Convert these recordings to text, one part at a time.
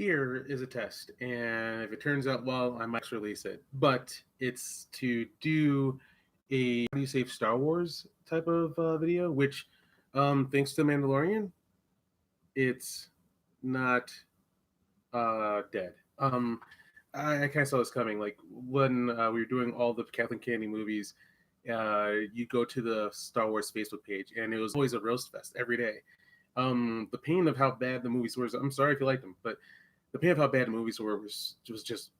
here is a test, and if it turns out well, I might release it. But it's to do a how do you save Star Wars type of video, which, thanks to Mandalorian, it's not dead. I kind of saw this coming. Like when we were doing all the Kathleen Kennedy movies, you go to the Star Wars Facebook page, and it was always a roast fest every day. The pain of how bad the movies were. I'm sorry if you like them, but the pain of how bad the movies were was just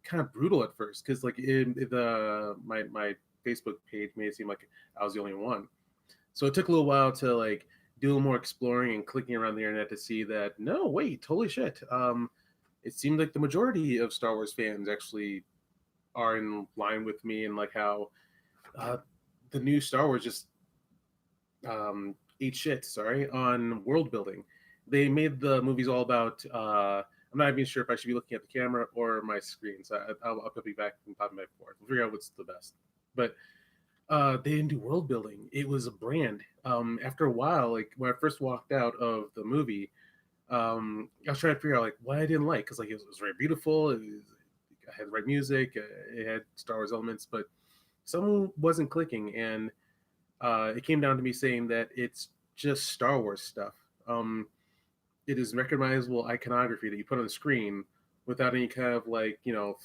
kind of brutal at first because like the my Facebook page made it seem like I was the only one. So it took a little while to like do a little more exploring and clicking around the internet to see that no, wait, holy shit. It seemed like the majority of Star Wars fans actually are in line with me and like how uh, the new Star Wars just ate shit. Sorry, on world building. They made the movies all about. I'm not even sure if I should be looking at the camera or my screen, so I'll be back and pop back and forth. We'll figure out what's the best. But they didn't do world building. It was a brand. After a while, like when I first walked out of the movie, I was trying to figure out like what I didn't like because like it was very beautiful. I had the right music. It had Star Wars elements, but something wasn't clicking, and it came down to me saying that it's just Star Wars stuff. It is recognizable iconography that you put on the screen without any kind of like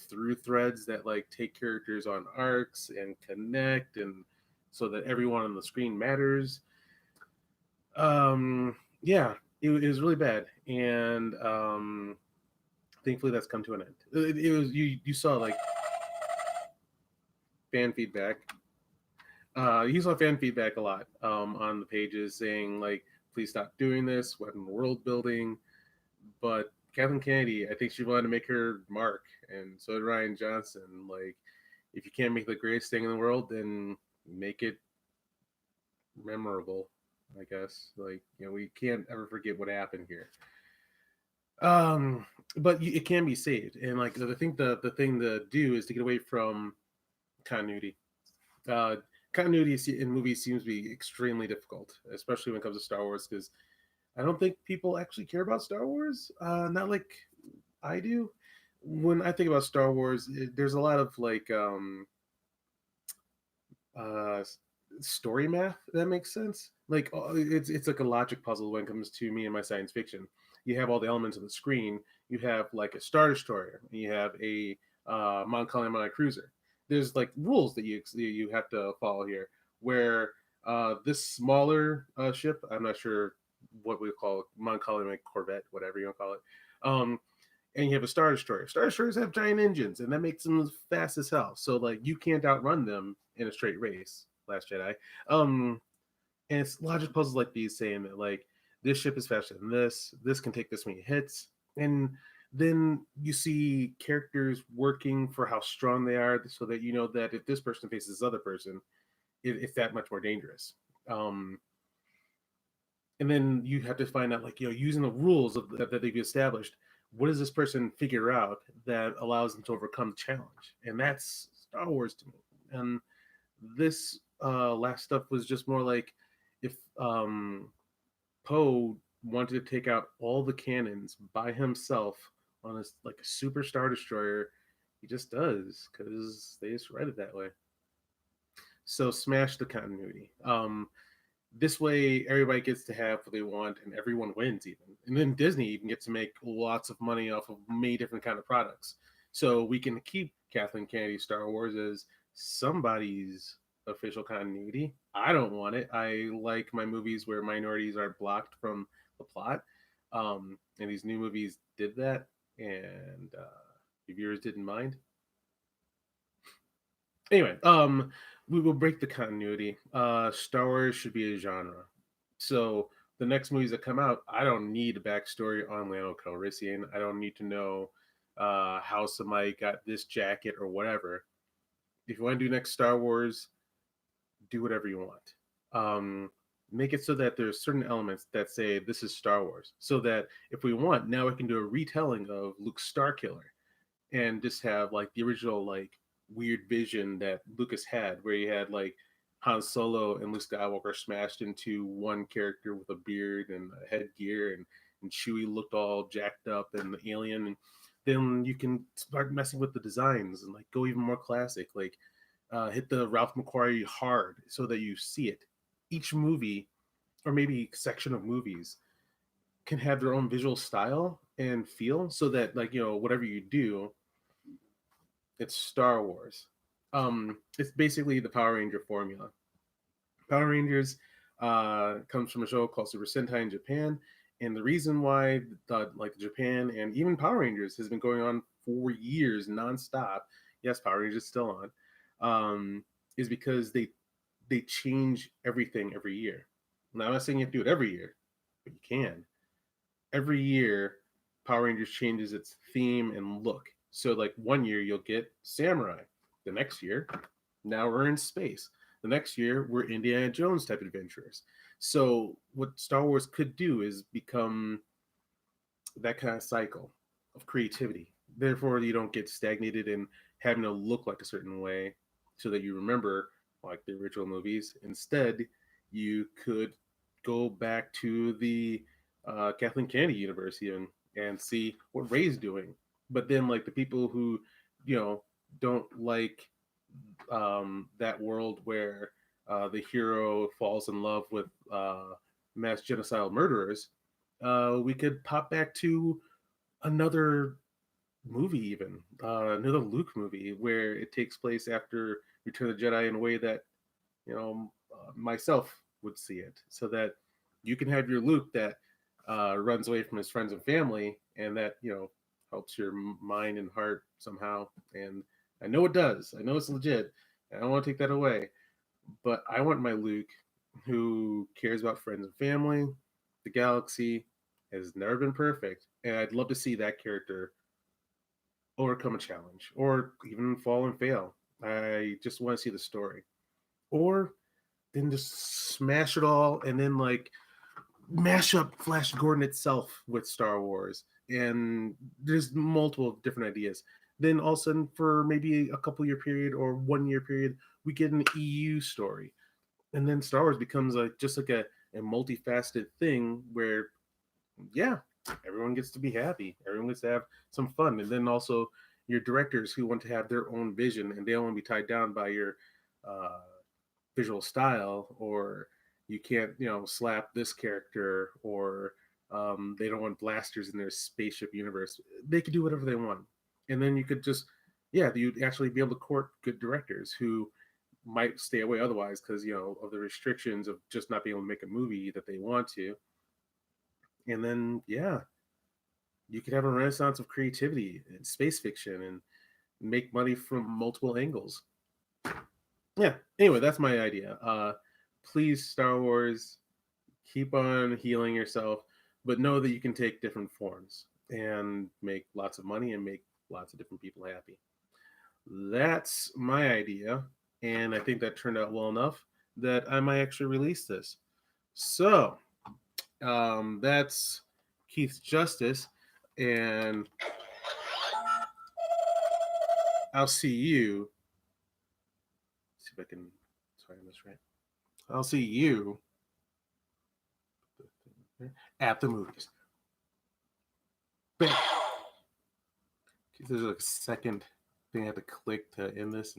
through threads that like take characters on arcs and connect and so that everyone on the screen matters. Yeah, it was really bad, and thankfully that's come to an end. It was you saw like fan feedback. You saw fan feedback a lot on the pages saying like, please stop doing this. What in world building? But Kathleen Kennedy, I think she wanted to make her mark, and so did Ryan Johnson. Like, if you can't make the greatest thing in the world, then make it memorable. I guess like we can't ever forget what happened here. Um, but it can be saved, and like I think the thing to do is to get away from continuity. Uh, Continuity in movies seems to be extremely difficult, especially when it comes to Star Wars, because I don't think people actually care about Star Wars. Not like I do. When I think about Star Wars, there's a lot of like uh, story math that makes sense. Like it's like a logic puzzle when it comes to me and my science fiction. You have all the elements of the screen. You have like a star destroyer. You have a Mount Calamari cruiser. There's like rules that you have to follow here. Where this smaller ship, I'm not sure what we call it, Mount Calamari Corvette, whatever you want to call it. And you have a star destroyer. Star destroyers have giant engines, and that makes them fast as hell. So like you can't outrun them in a straight race. Last Jedi. Um, and it's logic puzzles like these saying that like this ship is faster than this. This can take this many hits, and then you see characters working for how strong they are, so that you know that if this person faces this other person, it's that much more dangerous. Um, and then you have to find out like using the rules that they've established, what does this person figure out that allows them to overcome the challenge, and that's Star Wars to me. And this last stuff was just more like if Poe wanted to take out all the cannons by himself on his like a super star destroyer, he just does because they just write it that way. So smash the continuity. This way everybody gets to have what they want and everyone wins even, and then Disney even gets to make lots of money off of many different kind of products, so we can keep Kathleen Kennedy Star Wars as somebody's official continuity. I don't want it. I like my movies where minorities are blocked from the plot, and these new movies did that, and the viewers didn't mind. Anyway, we will break the continuity. Star Wars should be a genre. So the next movies that come out, I don't need a backstory on Lando Calrissian. I don't need to know how somebody got this jacket or whatever. If you want to do next Star Wars, do whatever you want. Make it so that there's certain elements that say this is Star Wars, so that if we want, now we can do a retelling of Luke Starkiller and just have like the original like weird vision that Lucas had, where he had like Han Solo and Luke Skywalker smashed into one character with a beard and a headgear, and and Chewie looked all jacked up and the alien, and then you can start messing with the designs and like go even more classic, like hit the Ralph McQuarrie hard so that you see it. Each movie or maybe section of movies can have their own visual style and feel, so that like whatever you do, it's Star Wars. It's basically the Power Ranger formula. Power Rangers comes from a show called Super Sentai in Japan, and the reason why like Japan and even Power Rangers has been going on for years nonstop. Yes, Power Rangers is still on. Is because they change everything every year. Now, I'm not saying you have to do it every year, but you can. Every year, Power Rangers changes its theme and look. So, like one year you'll get samurai. The next year, now we're in space. The next year, we're Indiana Jones type adventurers. So, what Star Wars could do is become that kind of cycle of creativity. Therefore, you don't get stagnated in having to look like a certain way so that you remember like the original movies. Instead, you could go back to the Kathleen Kennedy University and see what Ray's doing. But then, like the people who, you know, don't like that world where the hero falls in love with mass genocidal murderers, we could pop back to another movie, even another Luke movie, where it takes place after Return of the Jedi in a way that myself would see it, so that you can have your Luke that runs away from his friends and family, and that helps your mind and heart somehow. And I know it does. I know it's legit. I don't want to take that away, but I want my Luke who cares about friends and family. The galaxy has never been perfect, and I'd love to see that character overcome a challenge or even fall and fail. I just want to see the story. Or then just smash it all and then like mash up Flash Gordon itself with Star Wars. And there's multiple different ideas. Then all of a sudden, for maybe a couple year period or 1 year period, we get an EU story. And then Star Wars becomes just like a multifaceted thing where, yeah, everyone gets to be happy. Everyone gets to have some fun. And then also your directors who want to have their own vision and they don't want to be tied down by your uh, visual style, or you can't, slap this character, or they don't want blasters in their spaceship universe. They could do whatever they want. And then you could just, yeah, you'd actually be able to court good directors who might stay away otherwise because, of the restrictions of just not being able to make a movie that they want to. And then, yeah, you could have a renaissance of creativity and space fiction and make money from multiple angles. Yeah. Anyway, that's my idea. Please, Star Wars, keep on healing yourself, but know that you can take different forms and make lots of money and make lots of different people happy. That's my idea, and I think that turned out well enough that I might actually release this. So that's Keith's Justice, and I'll see you. See if I can. Sorry, I this right. I'll see you at the movies. Bam. There's a second thing I have to click to end this.